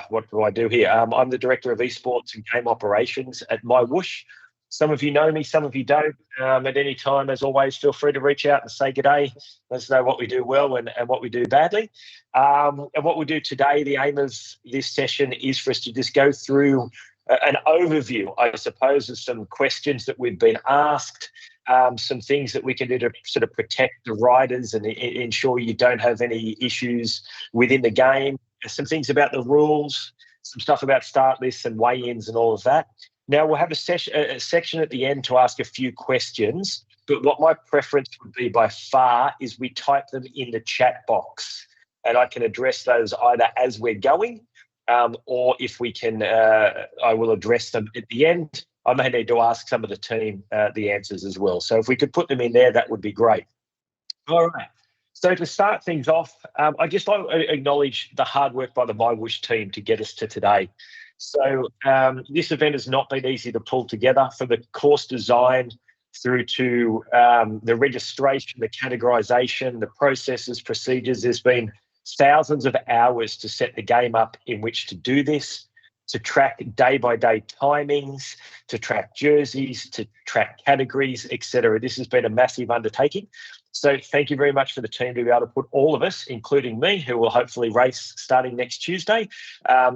what do I do here? I'm the Director of Esports and Game Operations at MyWhoosh. Some of you know me, some of you don't. At any time, as always, feel free to reach out and say good day. Let us know what we do well and what we do badly. And what we do today, the aim of this session is for us to just go through an overview, I suppose, of some questions that we've been asked, some things that we can do to sort of protect the riders and ensure you don't have any issues within the game, some things about the rules, some stuff about start lists and weigh-ins and all of that. Now, we'll have a section at the end to ask a few questions, but what my preference would be by far is we type them in the chat box, and I can address those either as we're going or if we can, I will address them at the end. I may need to ask some of the team the answers as well. So if we could put them in there, that would be great. All right. So to start things off, I just want to acknowledge the hard work by the MyWhoosh team to get us to today. So this event has not been easy to pull together, from the course design through to the registration, the categorization, the processes, procedures. There's been thousands of hours to set the game up in which to do this, to track day-by-day timings, to track jerseys, to track categories, etc. This has been a massive undertaking. So thank you very much for the team to be able to put all of us, including me, who will hopefully race starting next Tuesday,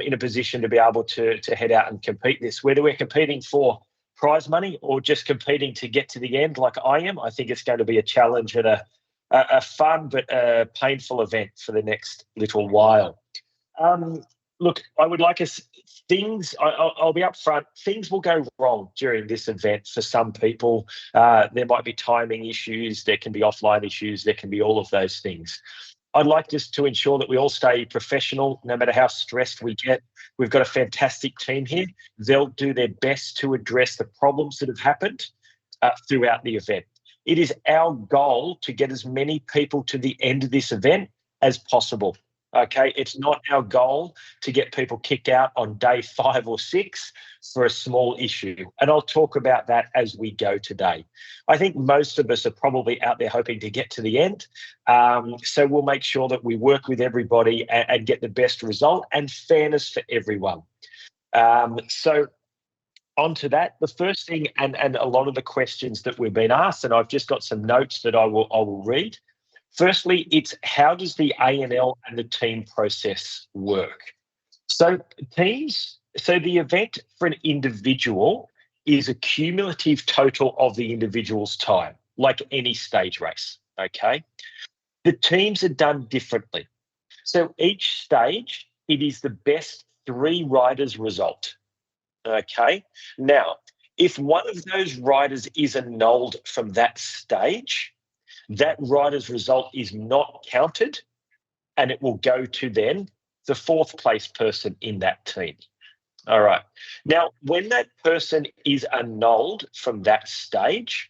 in a position to be able to head out and compete this. Whether we're competing for prize money or just competing to get to the end like I am, I think it's going to be a challenge and a fun but a painful event for the next little while. Look, I would like us things. I'll be upfront. Things will go wrong during this event for some people. There might be timing issues. There can be offline issues. There can be all of those things. I'd like just to ensure that we all stay professional, no matter how stressed we get. We've got a fantastic team here. They'll do their best to address the problems that have happened throughout the event. It is our goal to get as many people to the end of this event as possible. Okay, it's not our goal to get people kicked out on day 5 or 6 for a small issue. And I'll talk about that as we go today. I think most of us are probably out there hoping to get to the end. So we'll make sure that we work with everybody and get the best result and fairness for everyone. So on to that, the first thing, and a lot of the questions that we've been asked, and I've just got some notes that I will read. Firstly, it's how does the ANL and the team process work? So the event for an individual is a cumulative total of the individual's time, like any stage race, okay? The teams are done differently. So each stage, it is the best 3 riders result, okay? Now, if one of those riders is annulled from that stage, that rider's result is not counted, and it will go to then the 4th place person in that team. All right. Now, when that person is annulled from that stage,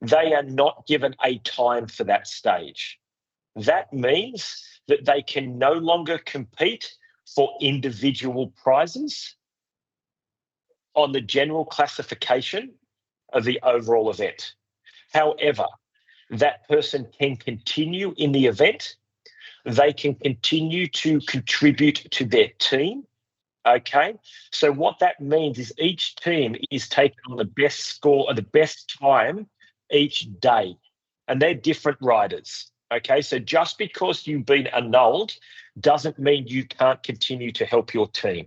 they are not given a time for that stage. That means that they can no longer compete for individual prizes on the general classification of the overall event. However, that person can continue in the event. They can continue to contribute to their team, okay? So what that means is each team is taking on the best score or the best time each day, and they're different riders, okay? So just because you've been annulled doesn't mean you can't continue to help your team,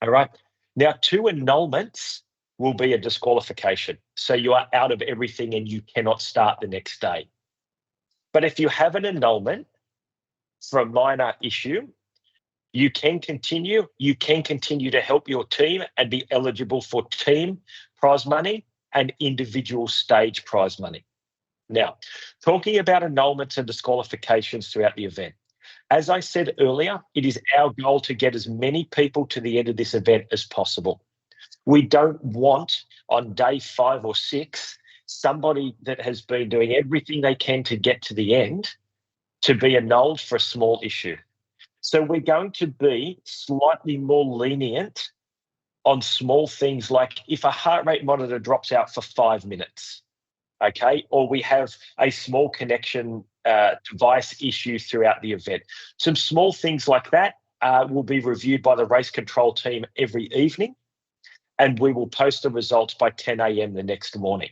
all right? Now, 2 annulments will be a disqualification. So you are out of everything and you cannot start the next day. But if you have an annulment for a minor issue, you can continue. You can continue to help your team and be eligible for team prize money and individual stage prize money. Now, talking about annulments and disqualifications throughout the event, as I said earlier, it is our goal to get as many people to the end of this event as possible. We don't want on day 5 or 6 somebody that has been doing everything they can to get to the end to be annulled for a small issue. So we're going to be slightly more lenient on small things like if a heart rate monitor drops out for 5 minutes, okay, or we have a small connection device issues throughout the event. Some small things like that will be reviewed by the race control team every evening, and we will post the results by 10 a.m. the next morning.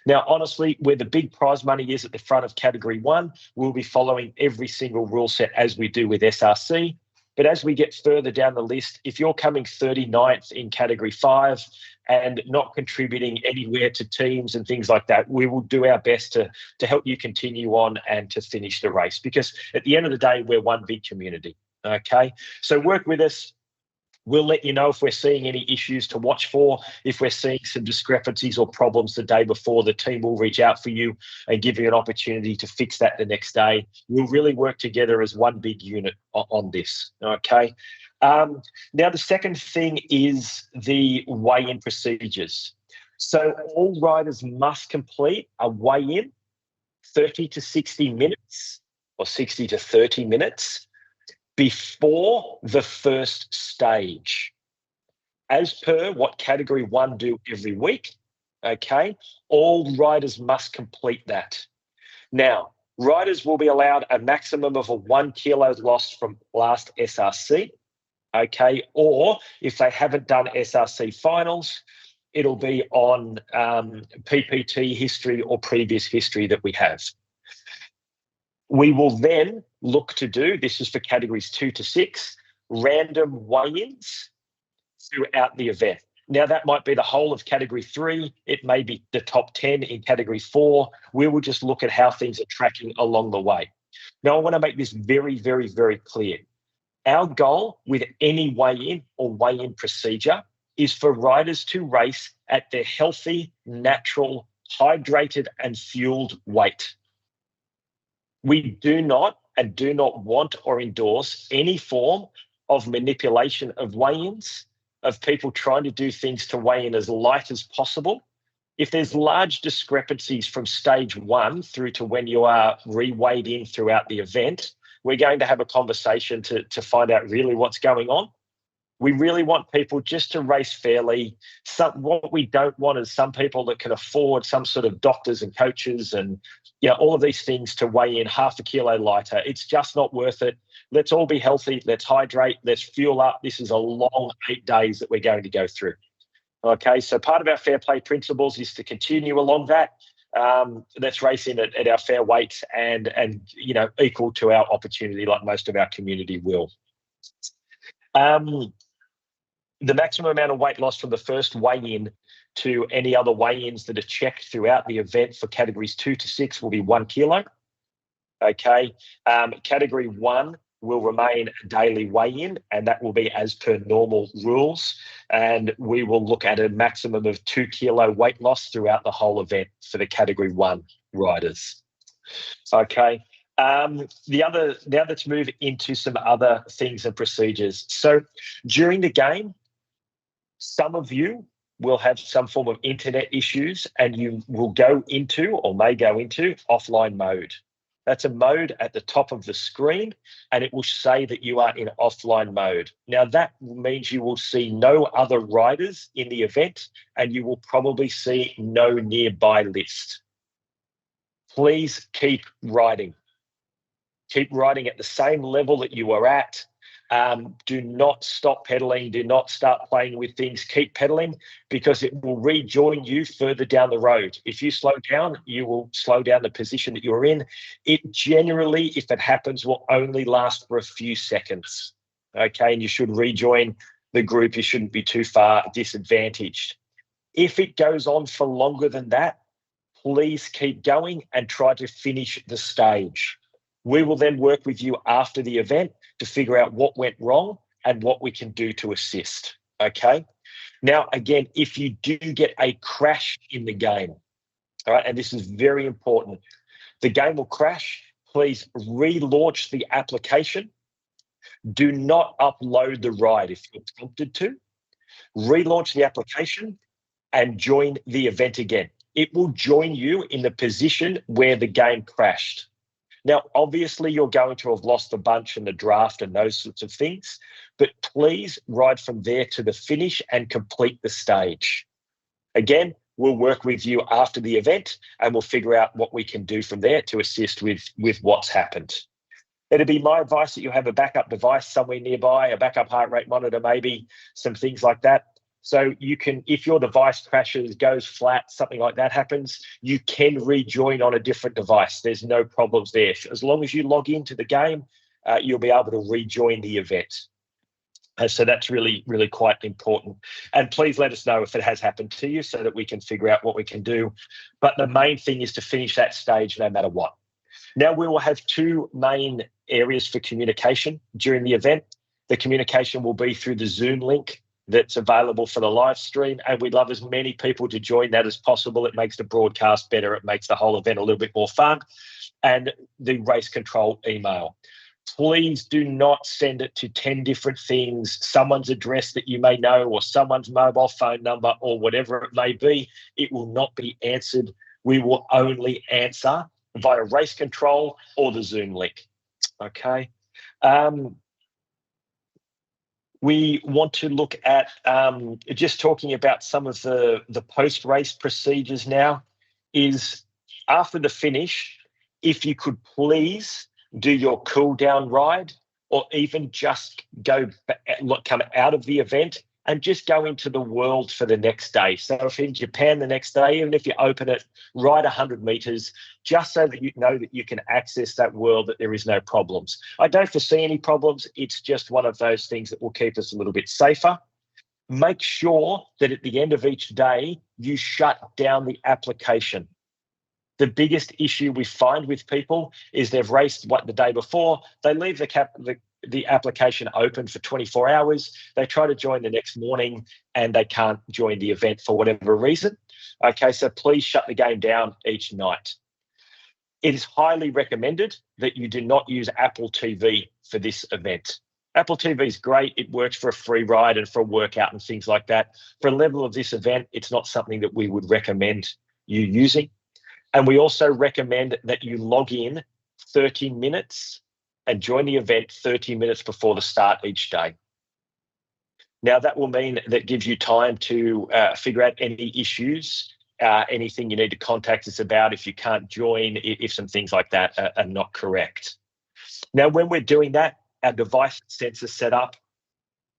Now, honestly, where the big prize money is at the front of Category 1, we'll be following every single rule set as we do with SRC. But as we get further down the list, if you're coming 39th in Category 5 and not contributing anywhere to teams and things like that, we will do our best to help you continue on and to finish the race, because at the end of the day, we're one big community, okay? So work with us. We'll let you know if we're seeing any issues to watch for. If we're seeing some discrepancies or problems the day before, the team will reach out for you and give you an opportunity to fix that the next day. We'll really work together as one big unit on this, okay? Now, the second thing is the weigh-in procedures. So all riders must complete a weigh-in 30 to 60 minutes or 60 to 30 minutes before the first stage, as per what Category 1 do every week, okay? All riders must complete that. Now, riders will be allowed a maximum of a 1 kilo loss from last SRC, okay? Or if they haven't done SRC finals, it'll be on PPT history or previous history that we have. We will then look to do, this is for Categories 2 to 6, random weigh-ins throughout the event. Now, that might be the whole of Category 3. It may be the top 10 in Category 4. We will just look at how things are tracking along the way. Now, I want to make this very, very, very clear. Our goal with any weigh-in or weigh-in procedure is for riders to race at their healthy, natural, hydrated, and fueled weight. We do not want or endorse any form of manipulation of weigh-ins, of people trying to do things to weigh in as light as possible. If there's large discrepancies from stage 1 through to when you are re-weighed in throughout the event, we're going to have a conversation to find out really what's going on. We really want people just to race fairly. What we don't want is some people that can afford some sort of doctors and coaches and all of these things to weigh in half a kilo lighter. It's just not worth it. Let's all be healthy. Let's hydrate. Let's fuel up. This is a long 8 days that we're going to go through. Okay, so part of our fair play principles is to continue along that. Let's race in at our fair weights and equal to our opportunity, like most of our community will. The maximum amount of weight loss from the first weigh-in to any other weigh-ins that are checked throughout the event for Categories 2 to 6 will be 1 kilo. Okay. Category 1 will remain a daily weigh-in, and that will be as per normal rules. And we will look at a maximum of 2 kilo weight loss throughout the whole event for the Category 1 riders. Okay. Now let's move into some other things and procedures. So during the game, some of you will have some form of internet issues and you will go into or may go into offline mode. That's a mode at the top of the screen and it will say that you are in offline mode. Now that means you will see no other riders in the event and you will probably see no nearby list. Please keep riding. Keep riding at the same level that you are at. Do not stop pedaling. Do not start playing with things. Keep pedaling because it will rejoin you further down the road. If you slow down, you will slow down the position that you're in. It generally, if it happens, will only last for a few seconds. Okay, and you should rejoin the group. You shouldn't be too far disadvantaged. If it goes on for longer than that, please keep going and try to finish the stage. We will then work with you after the event to figure out what went wrong and what we can do to assist, okay? Now, again, if you do get a crash in the game, all right, and this is very important, the game will crash, please relaunch the application. Do not upload the ride if you're prompted to. Relaunch the application and join the event again. It will join you in the position where the game crashed. Now, obviously, you're going to have lost the bunch and the draft and those sorts of things, but please ride from there to the finish and complete the stage. Again, We'll work with you after the event and we'll figure out what we can do from there to assist with what's happened. It'd be my advice that you have a backup device somewhere nearby, a backup heart rate monitor, maybe some things like that. So you can, if your device crashes, goes flat, something like that happens, you can rejoin on a different device. There's no problems there. As long as you log into the game, you'll be able to rejoin the event. So that's really, really quite important. And please let us know if it has happened to you so that we can figure out what we can do. But the main thing is to finish that stage no matter what. Now we will have two main areas for communication during the event. The communication will be through the Zoom link that's available for the live stream, and we'd love as many people to join that as possible. It makes the broadcast better. It makes the whole event a little bit more fun. And the race control email. Please do not send it to 10 different things, someone's address that you may know or someone's mobile phone number or whatever it may be. It will not be answered. We will only answer via race control or the Zoom link. Okay. We want to look at just talking about some of the post-race procedures now is after the finish, if you could please do your cool down ride or even just come out of the event and just go into the world for the next day. So if in Japan the next day, even if you open it, ride 100 meters, just so that you know that you can access that world, that there is no problems. I don't foresee any problems. It's just one of those things that will keep us a little bit safer. Make sure that at the end of each day, you shut down the application. The biggest issue we find with people is they've raced the day before, they leave the application open for 24 hours, they try to join the next morning and they can't join the event for whatever reason. Okay, so please shut the game down each night. It is highly recommended that you do not use Apple TV for this event. Apple TV is great. It works for a free ride and for a workout and things like that. For a level of this event, it's not something that we would recommend you using. And we also recommend that you log in 30 minutes and join the event 30 minutes before the start each day. Now, that will mean that gives you time to figure out any issues, anything you need to contact us about if you can't join, if some things like that are not correct. Now, when we're doing that, our device sensor setup,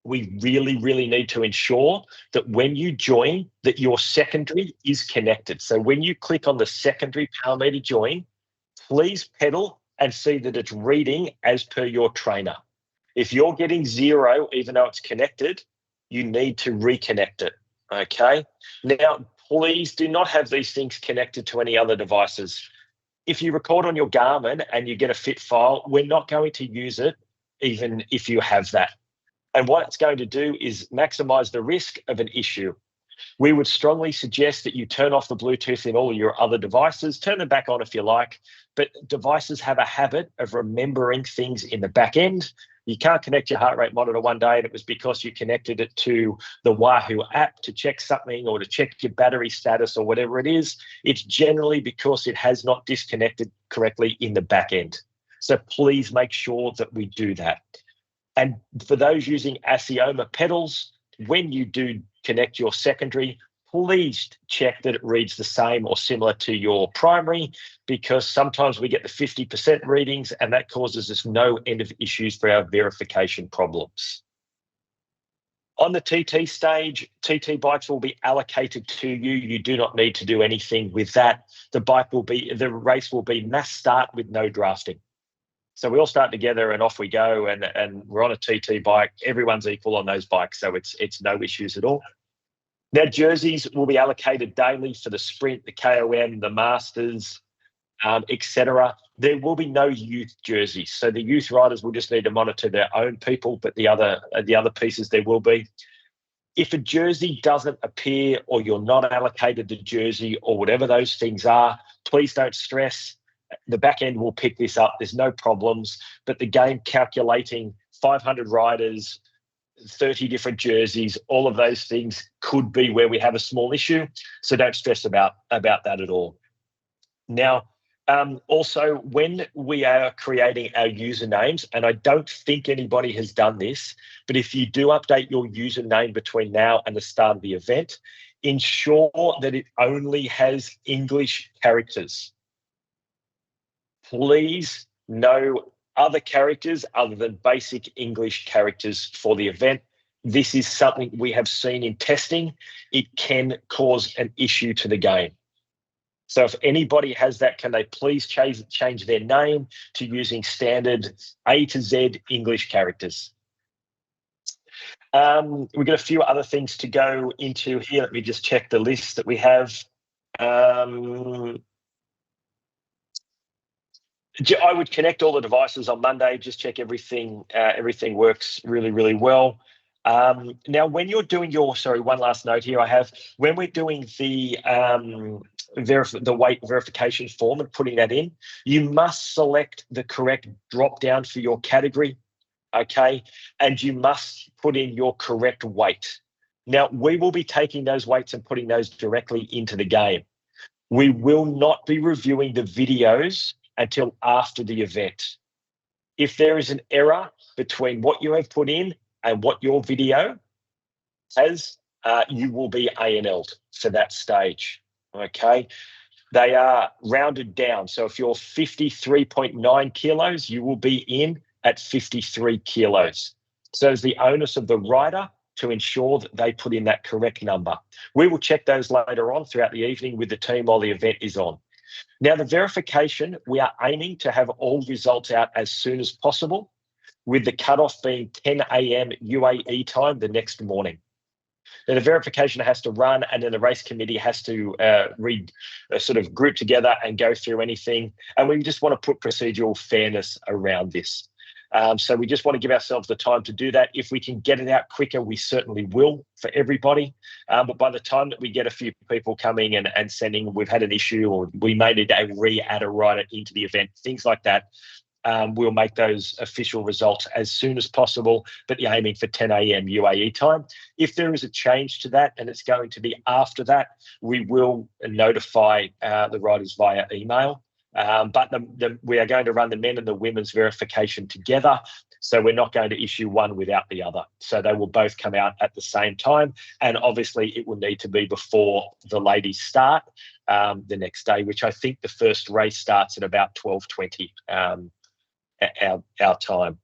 we really, really need to ensure that when you join, that your secondary is connected. So when you click on the secondary power meter join, please pedal and see that it's reading as per your trainer. If you're getting 0, even though it's connected, you need to reconnect it, okay? Now, please do not have these things connected to any other devices. If you record on your Garmin and you get a fit file, we're not going to use it even if you have that. And what it's going to do is maximize the risk of an issue. We would strongly suggest that you turn off the Bluetooth in all your other devices, turn them back on if you like, but devices have a habit of remembering things in the back end. You can't connect your heart rate monitor one day and it was because you connected it to the Wahoo app to check something or to check your battery status or whatever it is. It's generally because it has not disconnected correctly in the back end. So please make sure that we do that. And for those using Asioma pedals, when you do connect your secondary, please check that it reads the same or similar to your primary, because sometimes we get the 50% readings and that causes us no end of issues for our verification problems. On the TT stage, TT bikes will be allocated to you. You do not need to do anything with that. The race will be mass start with no drafting. So we all start together and off we go, and we're on a TT bike. Everyone's equal on those bikes, so it's no issues at all. Now, jerseys will be allocated daily for the sprint, the KOM, the Masters, etc. There will be no youth jerseys, so the youth riders will just need to monitor their own people, but the other pieces there will be. If a jersey doesn't appear or you're not allocated the jersey or whatever those things are, please don't stress. The back end will pick this up. There's no problems, but the game calculating 500 riders, 30 different jerseys, all of those things could be where we have a small issue. So don't stress about that at all. Now, also, when we are creating our usernames, and I don't think anybody has done this, but if you do update your username between now and the start of the event, ensure that it only has English characters. Please, no other characters other than basic English characters for the event. This is something we have seen in testing. It can cause an issue to the game. So if anybody has that, can they please change their name to using standard A to Z English characters? We've got a few other things to go into here. Let me just check the list that we have. I would connect all the devices on Monday, just check everything works really, really well. Now, when you're doing one last note here I have, when we're doing the weight verification form and putting that in, you must select the correct drop down for your category, okay? And you must put in your correct weight. Now, we will be taking those weights and putting those directly into the game. We will not be reviewing the videos until after the event. If there is an error between what you have put in and what your video has, you will be ANL'd for that stage, okay? They are rounded down. So if you're 53.9 kilos, you will be in at 53 kilos. So it's the onus of the rider to ensure that they put in that correct number. We will check those later on throughout the evening with the team while the event is on. Now, the verification, we are aiming to have all results out as soon as possible, with the cutoff being 10 a.m. UAE time the next morning. Now, the verification has to run, and then the race committee has to sort of group together and go through anything. And we just want to put procedural fairness around this. So we just want to give ourselves the time to do that. If we can get it out quicker, we certainly will for everybody. But by the time that we get a few people coming and sending, we've had an issue, or we may need to add a rider into the event, things like that, we'll make those official results as soon as possible, but you're aiming for 10 a.m. UAE time. If there is a change to that and it's going to be after that, we will notify the riders via email. But we are going to run the men and the women's verification together, so we're not going to issue one without the other. So they will both come out at the same time, and obviously it will need to be before the ladies start the next day, which I think the first race starts at about 12:20 our time.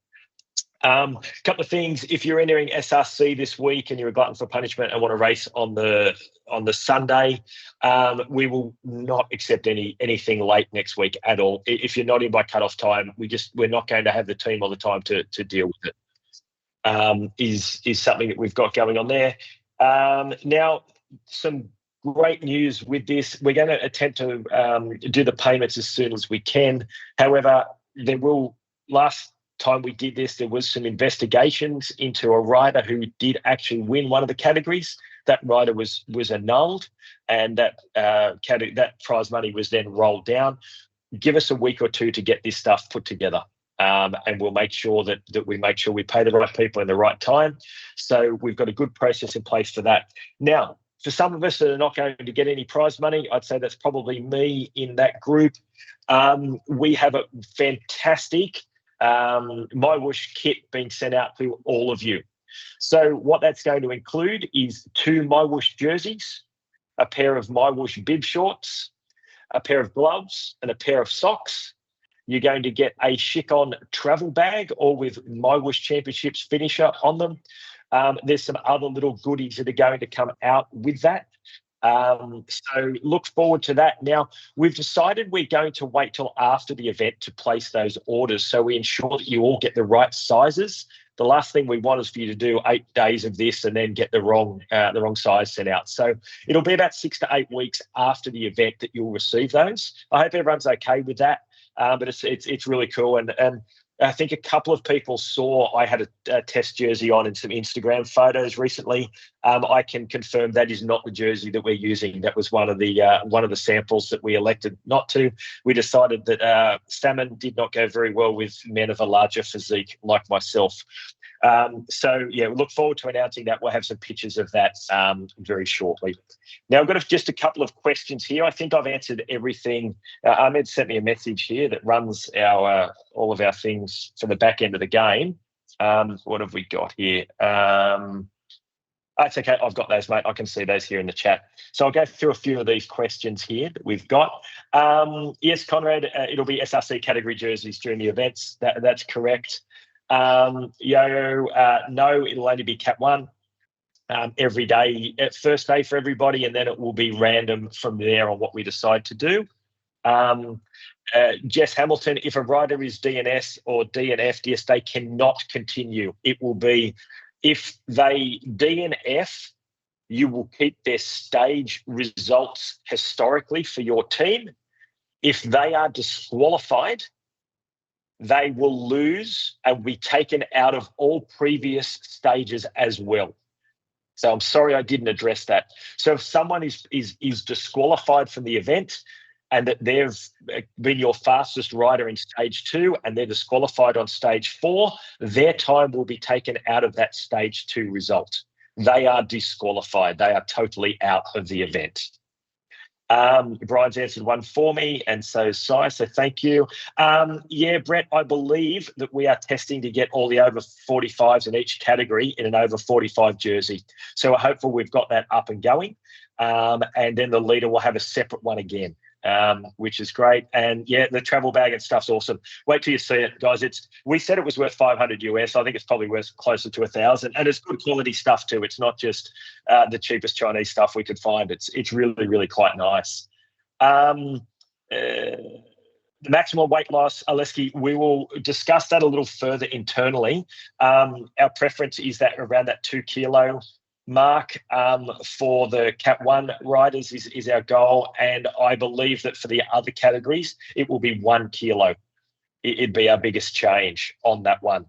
A couple of things: if you're entering SRC this week and you're a glutton for punishment and want to race on the Sunday, we will not accept anything late next week at all. If you're not in by cutoff time, we're not going to have the team all the time to deal with it. Is something that we've got going on there. Now, some great news with this. We're going to attempt to do the payments as soon as we can. However, last time we did this, there was some investigations into a rider who did actually win one of the categories. That rider was annulled, and that prize money was then rolled down. Give us a week or two to get this stuff put together, and we'll make sure that we pay the right people in the right time. So we've got a good process in place for that. Now, for some of us that are not going to get any prize money, I'd say that's probably me in that group. We have a fantastic MyWhoosh kit being sent out to all of you. So what that's going to include is 2 MyWhoosh jerseys, a pair of MyWhoosh bib shorts, a pair of gloves, and a pair of socks. You're going to get a Chic-On travel bag, all with MyWhoosh Championships finisher on them. There's some other little goodies that are going to come out with that. So look forward to that. Now, we've decided we're going to wait till after the event to place those orders, so we ensure that you all get the right sizes. The last thing we want is for you to do 8 days of this and then get the wrong size sent out. So it'll be about 6 to 8 weeks after the event that you'll receive those. I hope everyone's okay with that, but it's really cool. And I think a couple of people saw I had a test jersey on in some Instagram photos recently. I can confirm that is not the jersey that we're using. That was one of the samples that we elected not to. We decided that salmon did not go very well with men of a larger physique like myself. So yeah, we look forward to announcing that. We'll have some pictures of that very shortly. Now, I've got just a couple of questions here. I think I've answered everything. Ahmed sent me a message here that runs all of our things for the back end of the game. What have we got here? That's okay. I've got those, mate. I can see those here in the chat. So I'll go through a few of these questions here that we've got. Yes, Conrad, it'll be SRC category jerseys during the events. That's correct. No, it'll only be Cat 1 every day, first day for everybody, and then it will be random from there on what we decide to do. Jess Hamilton, if a rider is DNS or DNF, yes, they cannot continue. It will be, if they DNF, you will keep their stage results historically for your team. If they are disqualified, they will lose and be taken out of all previous stages as well. So I'm sorry I didn't address that. So if someone is disqualified from the event and that they've been your fastest rider in stage 2 and they're disqualified on stage 4, their time will be taken out of that stage 2 result. They are disqualified. They are totally out of the event. Brian's answered one for me, and so is Sai, so thank you. Yeah, Brett, I believe that we are testing to get all the over 45s in each category in an over 45 jersey. So we're hopeful we've got that up and going. And then the leader will have a separate one again, which is great. And yeah, the travel bag and stuff's awesome. Wait till you see it, guys. We said it was worth $500 US. I think it's probably worth closer to $1,000, and it's good quality stuff too. It's not just the cheapest Chinese stuff we could find. It's really, really quite nice. The maximum weight loss, Aleski, we will discuss that a little further internally. Our preference is that around that 2 kilo mark for the Cat 1 riders is our goal, and I believe that for the other categories it will be 1 kilo. It'd be our biggest change on that one.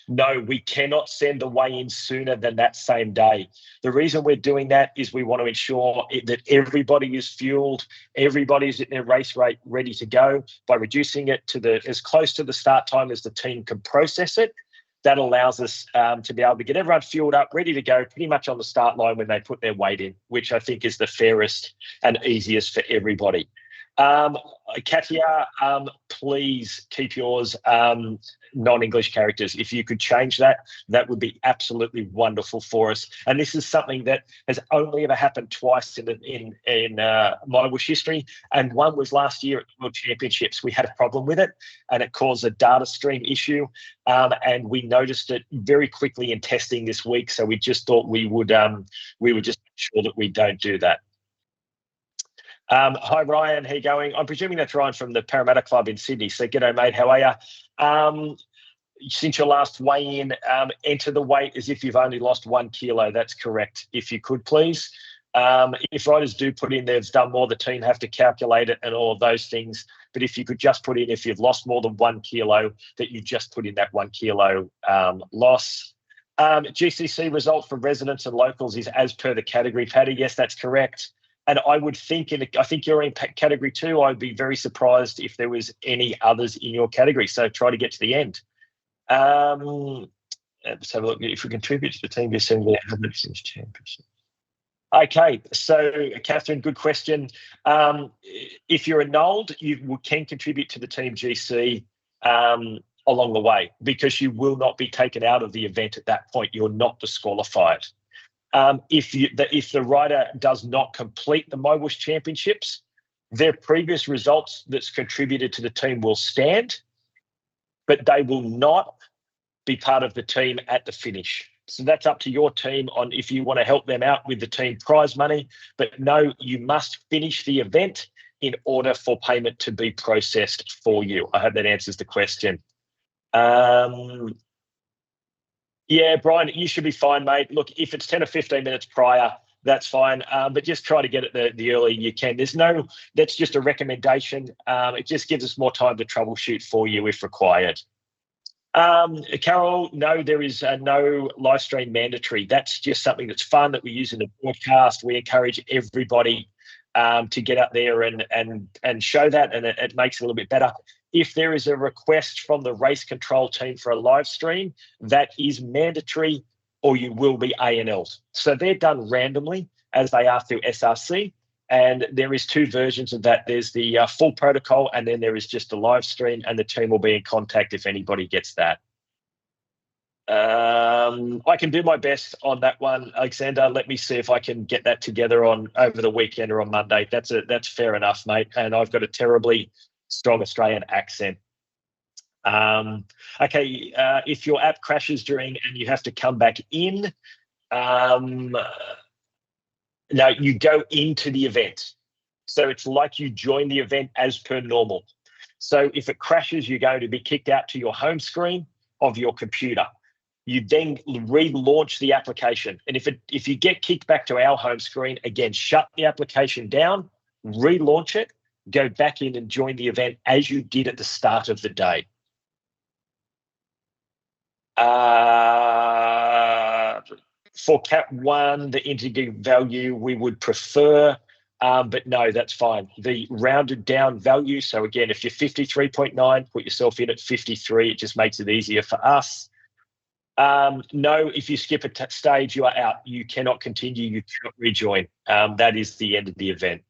No, we cannot send the weigh-in sooner than that same day. The reason we're doing that is we want to ensure that everybody is fueled, everybody's at their race rate ready to go. By reducing it to as close to the start time as the team can process it, that allows us to be able to get everyone fueled up, ready to go, pretty much on the start line when they put their weight in, which I think is the fairest and easiest for everybody. Katia, please keep yours non-English characters. If you could change that, that would be absolutely wonderful for us. And this is something that has only ever happened twice in MyWhoosh history. And one was last year at the World Championships. We had a problem with it, and it caused a data stream issue. And we noticed it very quickly in testing this week. So we just thought we would just make sure that we don't do that. Hi, Ryan. How you going? I'm presuming that's Ryan from the Parramatta Club in Sydney. So, g'day, mate. How are you? Since your last weigh-in, enter the weight as if you've only lost 1 kilo. That's correct. If you could, please. If riders do put in they've done more, the team have to calculate it and all of those things. But if you could just put in if you've lost more than 1 kilo, that you just put in that 1 kilo loss. GCC result for residents and locals is as per the category, Paddy. Yes, that's correct. And I would think, I think you're in category 2. I'd be very surprised if there was any others in your category. So try to get to the end. Let's have a look. If we contribute to the team, you're saying we have since championship. Okay, so Catherine, good question. If you're annulled, you can contribute to the team GC along the way, because you will not be taken out of the event at that point. You're not disqualified. If the rider does not complete the MyWhoosh Championships, their previous results that's contributed to the team will stand, but they will not be part of the team at the finish. So that's up to your team on if you want to help them out with the team prize money. But no, you must finish the event in order for payment to be processed for you. I hope that answers the question. Yeah, Brian, you should be fine, mate. Look, if it's 10 or 15 minutes prior, that's fine. But just try to get it the earlier you can. That's just a recommendation. It just gives us more time to troubleshoot for you if required. Carol, no, there is no live stream mandatory. That's just something that's fun that we use in the broadcast. We encourage everybody to get up there and show that, and it makes it a little bit better. If there is a request from the race control team for a live stream, that is mandatory, or you will be A&L'd. So they're done randomly, as they are through SRC, and there is 2 versions of that. There's the full protocol, and then there is just a live stream, and the team will be in contact if anybody gets that. I can do my best on that one, Alexander. Let me see if I can get that together on over the weekend or on Monday. That's fair enough, mate. And I've got a terribly strong Australian accent. Okay, if your app crashes during and you have to come back in, no, you go into the event. So it's like you join the event as per normal. So if it crashes, you're going to be kicked out to your home screen of your computer. You then relaunch the application. And if you get kicked back to our home screen, again, shut the application down, relaunch it, go back in and join the event as you did at the start of the day. For Cat 1, the integer value we would prefer, but no, that's fine. The rounded down value, so again, if you're 53.9, put yourself in at 53. It just makes it easier for us. No, if you skip a stage, you are out. You cannot continue. You cannot rejoin. That is the end of the event.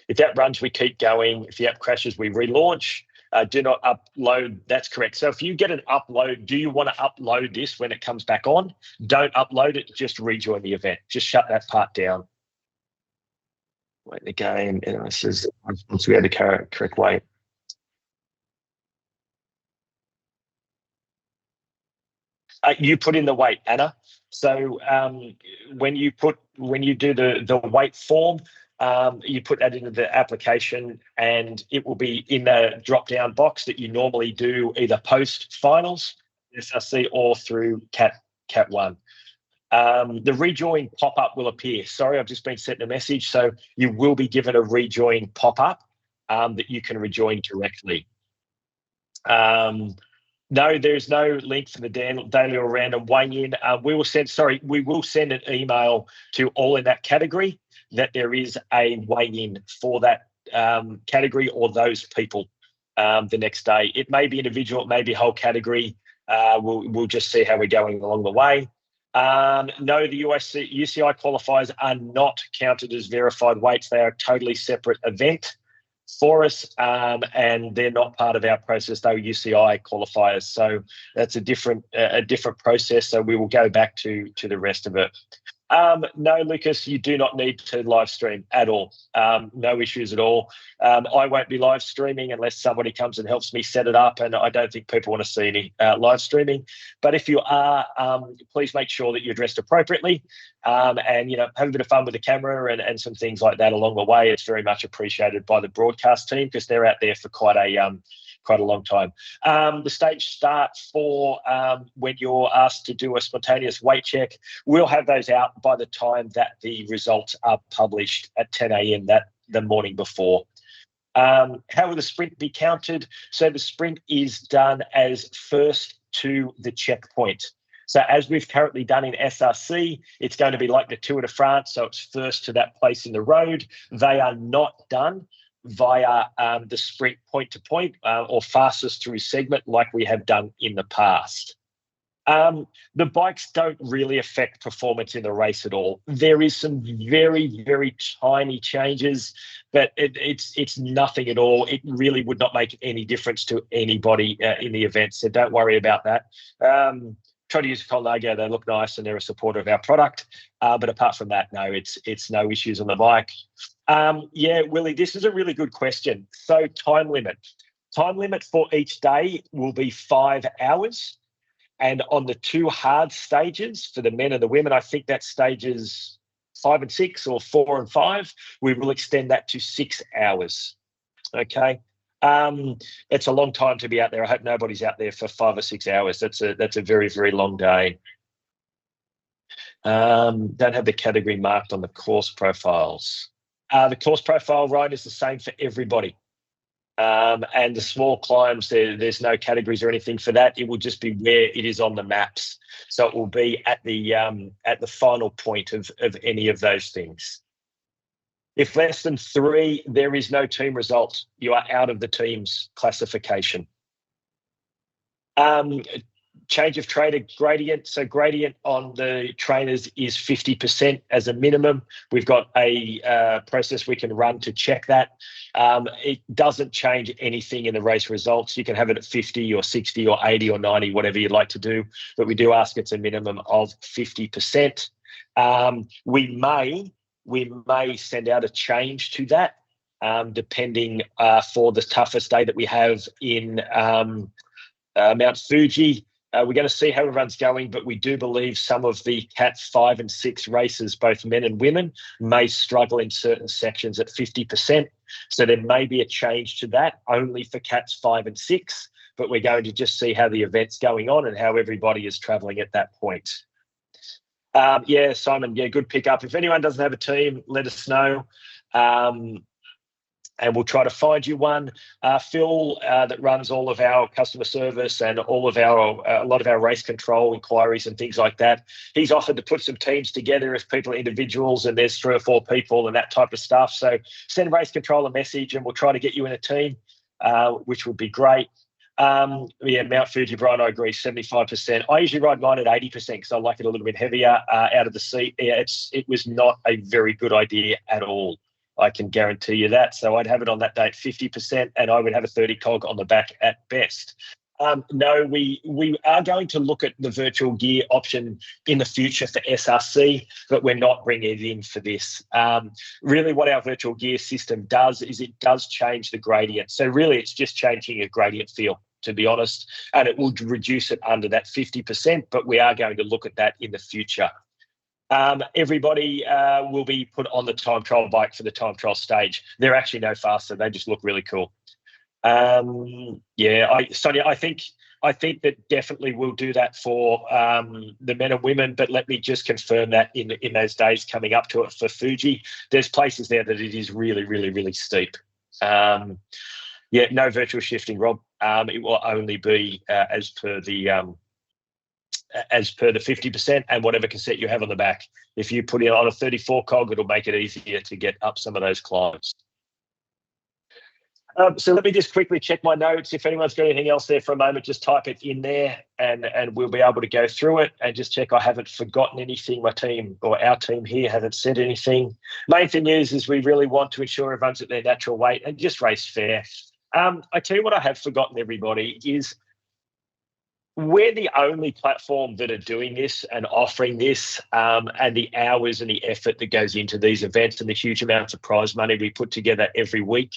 If that runs, we keep going. If the app crashes, we relaunch. Do not upload. That's correct. So if you get an upload, do you want to upload this when it comes back on? Don't upload it. Just rejoin the event. Just shut that part down. Wait the game. And it says once we had the correct way. You put in the weight, Anna. So when you do the weight form, you put that into the application and it will be in the drop-down box that you normally do either post finals, SRC, or through Cat 1. The rejoin pop-up will appear. Sorry, I've just been sent a message. So you will be given a rejoin pop-up that you can rejoin directly. No, there's no link for the daily or random weigh-in. We will send an email to all in that category that there is a weigh-in for that category or those people the next day. It may be individual, it may be whole category. We'll just see how we're going along the way. No, the UCI qualifiers are not counted as verified weights. They are a totally separate event for us, and they're not part of our process. They were UCI qualifiers, so that's a different process. So we will go back to the rest of it. No, Lucas, you do not need to live stream at all. No issues at all. I won't be live streaming unless somebody comes and helps me set it up, and I don't think people want to see any live streaming. But if you are, please make sure that you're dressed appropriately, and have a bit of fun with the camera and some things like that along the way. It's very much appreciated by the broadcast team because they're out there for quite a long time. The stage start for when you're asked to do a spontaneous weight check, we'll have those out by the time that the results are published at 10 a.m. the morning before. How will the sprint be counted? So the sprint is done as first to the checkpoint. So as we've currently done in SRC, it's going to be like the Tour de France. So it's first to that place in the road. They are not done via the sprint point to point or fastest through segment like we have done in the past. The bikes don't really affect performance in the race at all. There is some very, very tiny changes, but it's nothing at all. It really would not make any difference to anybody in the event, so don't worry about that. Try to use Colnago. They look nice and they're a supporter of our product. But apart from that, no, it's no issues on the bike. Yeah, Willie, this is a really good question. So time limit. Time limit for each day will be 5 hours. And on the 2 hard stages for the men and the women, I think that's stages 5 and 6 or 4 and 5, we will extend that to 6 hours. Okay. It's a long time to be out there. I hope nobody's out there for 5 or 6 hours. That's a very, very long day. Don't have the category marked on the course profiles. The course profile, Ryan, is the same for everybody. And the small climbs, there's no categories or anything for that. It will just be where it is on the maps. So it will be at the final point of any of those things. If less than 3, there is no team result. You are out of the team's classification. Change of trainer gradient. So gradient on the trainers is 50% as a minimum. We've got a process we can run to check that. It doesn't change anything in the race results. You can have it at 50 or 60 or 80 or 90, whatever you'd like to do. But we do ask it's a minimum of 50%. We may send out a change to that, depending for the toughest day that we have in Mount Fuji. We're going to see how everyone's going, but we do believe some of the Cats 5 and 6 races, both men and women, may struggle in certain sections at 50%. So there may be a change to that only for Cats 5 and 6, but we're going to just see how the event's going on and how everybody is travelling at that point. Yeah, Simon, yeah, good pickup. If anyone doesn't have a team, let us know. And we'll try to find you one. Phil, that runs all of our customer service and all of our a lot of our race control inquiries and things like that. He's offered to put some teams together if people are individuals and there's 3 or 4 people and that type of stuff. So send race control a message and we'll try to get you in a team, which would be great. Yeah, Mount Fuji, Brian, I agree, 75%. I usually ride mine at 80% because I like it a little bit heavier out of the seat. Yeah, it was not a very good idea at all. I can guarantee you that. So I'd have it on that day at 50%, and I would have a 30 cog on the back at best. No, we are going to look at the virtual gear option in the future for SRC, but we're not bringing it in for this. Really what our virtual gear system does is it does change the gradient. So really it's just changing a gradient feel, to be honest, and it will reduce it under that 50%, but we are going to look at that in the future. Everybody will be put on the time trial bike for the time trial stage. They're actually no faster. They just look really cool. Yeah, Sonia, I think that definitely we'll do that for the men and women, but let me just confirm that in those days coming up to it for Fuji. There's places there that it is really, really, really steep. Yeah, no virtual shifting, Rob. It will only be as per the 50% and whatever cassette you have on the back. If you put it on a 34 cog, it'll make it easier to get up some of those climbs. So let me just quickly check my notes. If anyone's got anything else there for a moment, just type it in there and we'll be able to go through it and just check I haven't forgotten anything. My team or our team here haven't said anything. Main thing is we really want to ensure everyone's at their natural weight and just race fair. I tell you what I have forgotten, everybody, is we're the only platform that are doing this and offering this, and the hours and the effort that goes into these events and the huge amounts of prize money we put together every week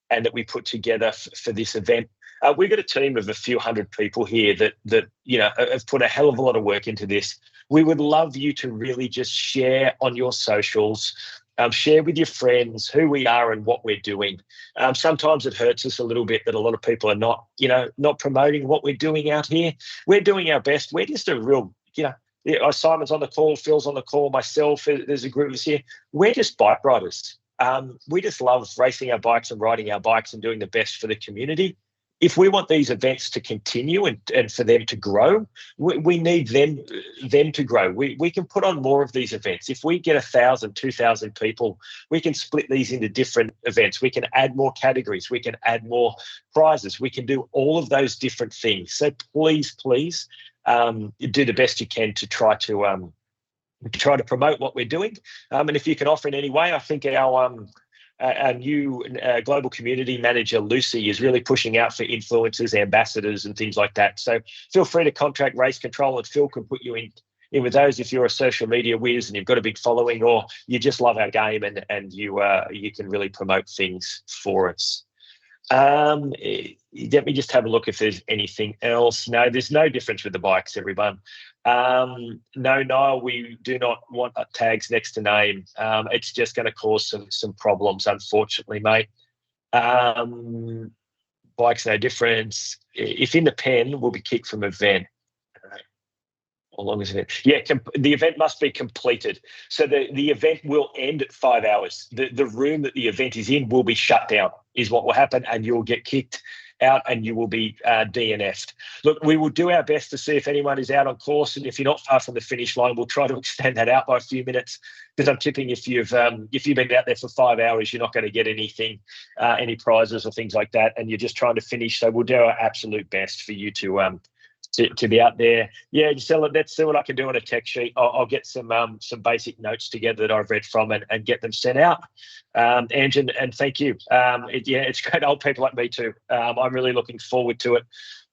and that we put together for this event. We've got a team of a few hundred people here that you know have put a hell of a lot of work into this. We would love you to really just share on your socials, share with your friends who we are and what we're doing. Sometimes it hurts us a little bit that a lot of people are not promoting what we're doing out here. We're doing our best. We're just a real, Simon's on the call, Phil's on the call, myself, there's a group of us here. We're just bike riders. We just love racing our bikes and riding our bikes and doing the best for the community. If we want these events to continue and for them to grow, we need them to grow. We can put on more of these events. If we get 1,000, 2,000 people, we can split these into different events. We can add more categories. We can add more prizes. We can do all of those different things. So please, do the best you can to try to promote what we're doing. And if you can offer in any way, I think our new global community manager, Lucy, is really pushing out for influencers, ambassadors and things like that. So feel free to contact Race Control and Phil can put you in with those if you're a social media whiz and you've got a big following or you just love our game and you can really promote things for us. Let me just have a look if there's anything else. No, there's no difference with the bikes, everyone. No, Niall, we do not want tags next to name. It's just going to cause some problems, unfortunately, mate. Bikes, no difference. If in the pen, we'll be kicked from event. How long is it? Yeah, the event must be completed. So the event will end at 5 hours. The room that the event is in will be shut down, is what will happen, and you'll get kicked out and you will be DNF'd. Look, we will do our best to see if anyone is out on course, and if you're not far from the finish line, we'll try to extend that out by a few minutes, because I'm tipping if you've been out there for 5 hours, you're not going to get anything, any prizes or things like that, and you're just trying to finish. So we'll do our absolute best for you to to be out there. Yeah, just let's see what I can do on a tech sheet. I'll get some basic notes together that I've read from and get them sent out. Ange, and thank you. It's great old people like me too. I'm really looking forward to it.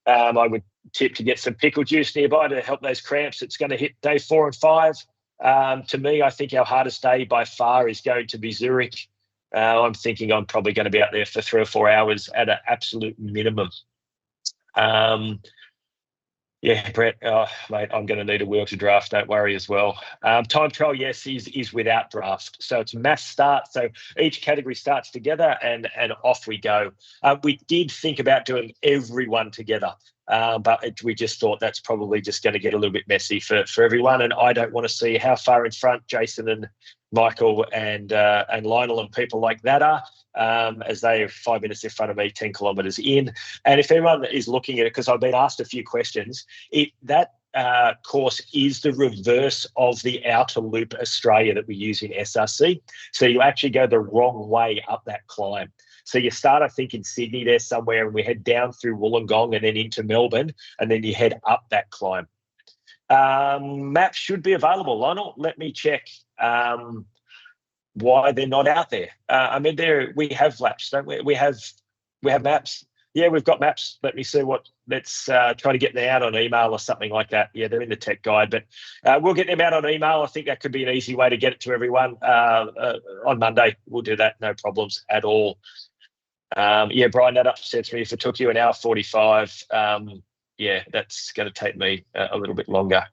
I would tip to get some pickle juice nearby to help those cramps. It's going to hit day 4 and 5. To me, I think our hardest day by far is going to be Zurich. I'm thinking I'm probably going to be out there for 3 or 4 hours at an absolute minimum. Yeah, Brett, mate, I'm going to need a wheel to draft. Don't worry as well. Time trial, yes, is without draft. So it's mass start. So each category starts together and off we go. We did think about doing everyone together, but we just thought that's probably just going to get a little bit messy for everyone. And I don't want to see how far in front Jason and Michael and Lionel and people like that are. As they are 5 minutes in front of me, 10 kilometres in. And if anyone is looking at it, because I've been asked a few questions, that course is the reverse of the Outer Loop Australia that we use in SRC. So you actually go the wrong way up that climb. So you start, I think, in Sydney there somewhere, and we head down through Wollongong and then into Melbourne, and then you head up that climb. Maps should be available. Lionel, let me check. Why they're not out there. I mean, we have laps, don't we? We have maps. Yeah, we've got maps. Let me see let's try to get them out on email or something like that. Yeah, they're in the tech guide, but we'll get them out on email. I think that could be an easy way to get it to everyone. On Monday, we'll do that. No problems at all. Yeah, Brian, that upsets me. If it took you an hour 45, yeah, that's going to take me a little bit longer.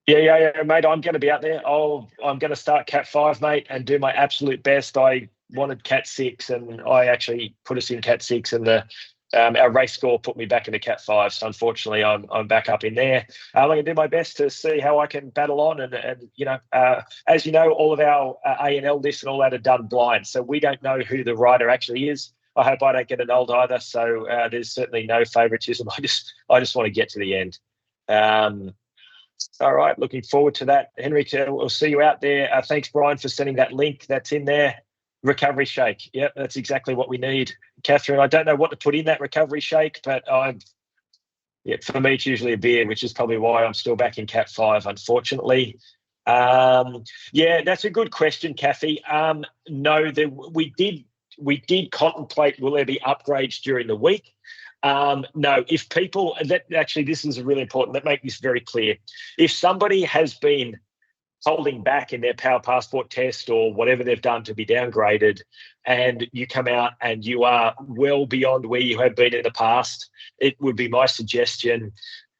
Yeah, mate, I'm going to be out there. I'm going to start Cat 5, mate, and do my absolute best. I wanted Cat 6, and I actually put us in Cat 6, and our race score put me back into Cat 5. So unfortunately, I'm back up in there. I'm going to do my best to see how I can battle on. And as you know, all of our A&L lists and all that are done blind. So we don't know who the rider actually is. I hope I don't get an old either. So there's certainly no favoritism. I just want to get to the end. All right, looking forward to that. Henry, we'll see you out there. Thanks, Brian, for sending that link. That's in there. Recovery shake. Yep, that's exactly what we need. Catherine, I don't know what to put in that recovery shake, but for me, it's usually a beer, which is probably why I'm still back in Cat 5, unfortunately. Yeah, that's a good question, Kathy. No, we did contemplate, will there be upgrades during the week? No, if people, this is really important. Let me make this very clear. If somebody has been holding back in their Power Passport test or whatever they've done to be downgraded, and you come out and you are well beyond where you have been in the past, it would be my suggestion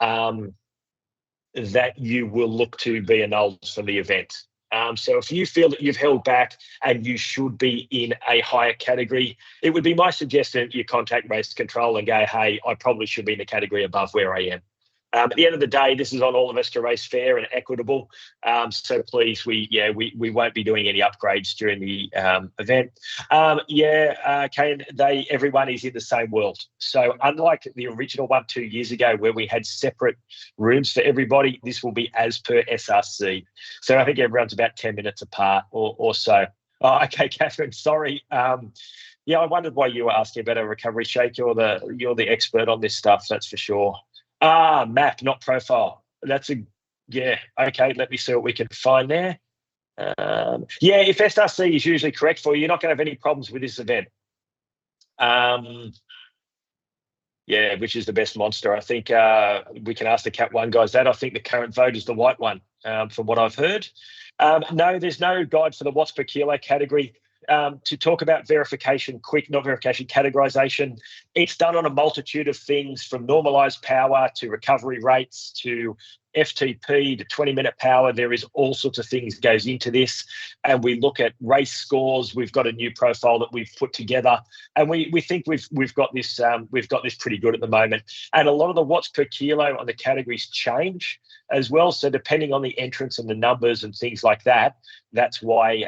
that you will look to be annulled from the event. So if you feel that you've held back and you should be in a higher category, it would be my suggestion that you contact race control and go, hey, I probably should be in the category above where I am. At the end of the day, this is on all of us to race fair and equitable. So please, we won't be doing any upgrades during the event. Kane, everyone is in the same world. So unlike the original one 2 years ago where we had separate rooms for everybody, this will be as per SRC. So I think everyone's about 10 minutes apart or so. Oh, okay, Catherine, sorry. Yeah, I wondered why you were asking about a recovery shake. You're the expert on this stuff, that's for sure. Map, not profile. Okay, let me see what we can find there. If SRC is usually correct for you, you're not going to have any problems with this event. Which is the best monster? I think we can ask the Cat 1 guys that. I think the current vote is the white one, from what I've heard. No, there's no guide for the watts per kilo category. To talk about categorization, it's done on a multitude of things, from normalized power to recovery rates to FTP to 20-minute power. There is all sorts of things that goes into this, and we look at race scores. We've got a new profile that we've put together, and we think we've got this pretty good at the moment. And a lot of the watts per kilo on the categories change as well. So depending on the entrance and the numbers and things like that, that's why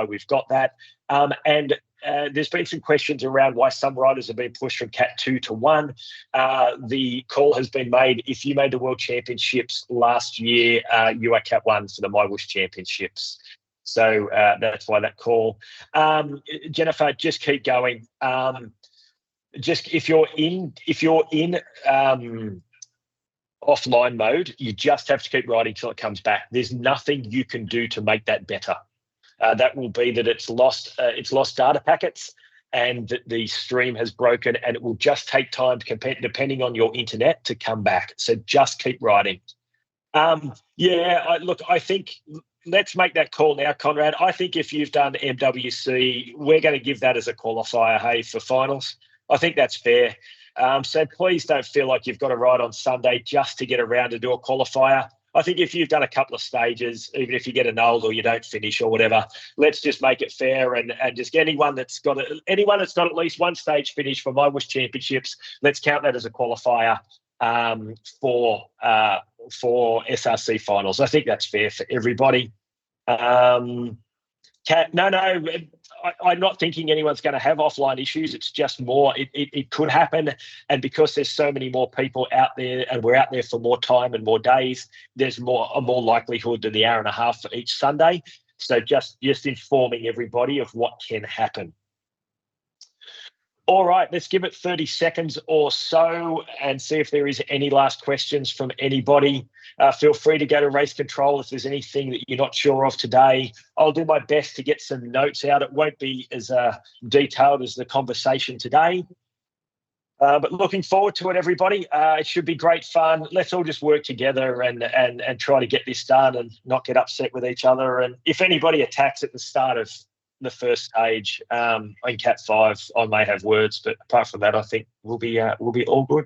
we've got that. There's been some questions around why some riders have been pushed from Cat 2 to 1. The call has been made, if you made the World Championships last year, you are Cat 1 for the MyWhoosh Championships. So that's why that call. Jennifer, just keep going. just if you're in offline mode, you just have to keep riding till it comes back. There's nothing you can do to make that better. That will be that it's lost data packets and that the stream has broken, and it will just take time to compare, depending on your internet, to come back. So just keep riding. I think let's make that call now, Conrad. I think if you've done MWC, we're going to give that as a qualifier, hey, for finals. I think that's fair. So please don't feel like you've got to ride on Sunday just to get around to do a qualifier. I think if you've done a couple of stages, even if you get annulled or you don't finish or whatever, let's just make it fair and just anyone that's got at least one stage finish for MyWhoosh Championships, let's count that as a qualifier for SRC finals. I think that's fair for everybody. I'm not thinking anyone's going to have offline issues. It's just more, it could happen. And because there's so many more people out there and we're out there for more time and more days, there's a more likelihood than the hour and a half for each Sunday. So just informing everybody of what can happen. All right, let's give it 30 seconds or so and see if there is any last questions from anybody. Feel free to go to race control if there's anything that you're not sure of today. I'll do my best to get some notes out. It won't be as detailed as the conversation today. But looking forward to it, everybody. It should be great fun. Let's all just work together and try to get this done and not get upset with each other. And if anybody attacks at the start of the first stage in Cat 5, I may have words, but apart from that, I think we'll be all good.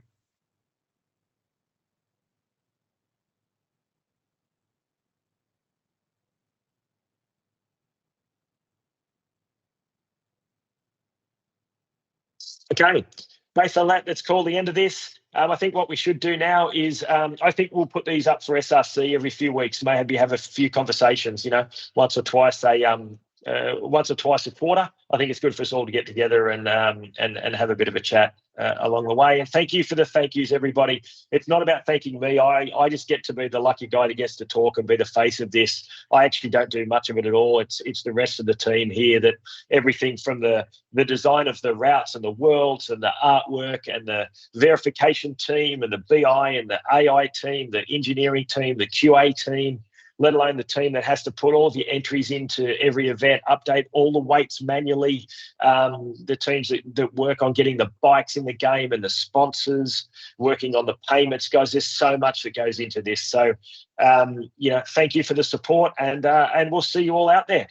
Okay, based on that, let's call the end of this. I think what we should do now is I think we'll put these up for SRC every few weeks. Maybe have a few conversations, once or twice a quarter. I think it's good for us all to get together and have a bit of a chat along the way. And thank you for the thank yous, everybody. It's not about thanking me. I just get to be the lucky guy that gets to talk and be the face of this. I actually don't do much of it at all. It's the rest of the team here, that everything from the design of the routes and the worlds and the artwork and the verification team and the BI and the AI team, the engineering team, the QA team, let alone the team that has to put all of your entries into every event, update all the weights manually, the teams that work on getting the bikes in the game and the sponsors, working on the payments. Guys, there's so much that goes into this. So, thank you for the support and we'll see you all out there.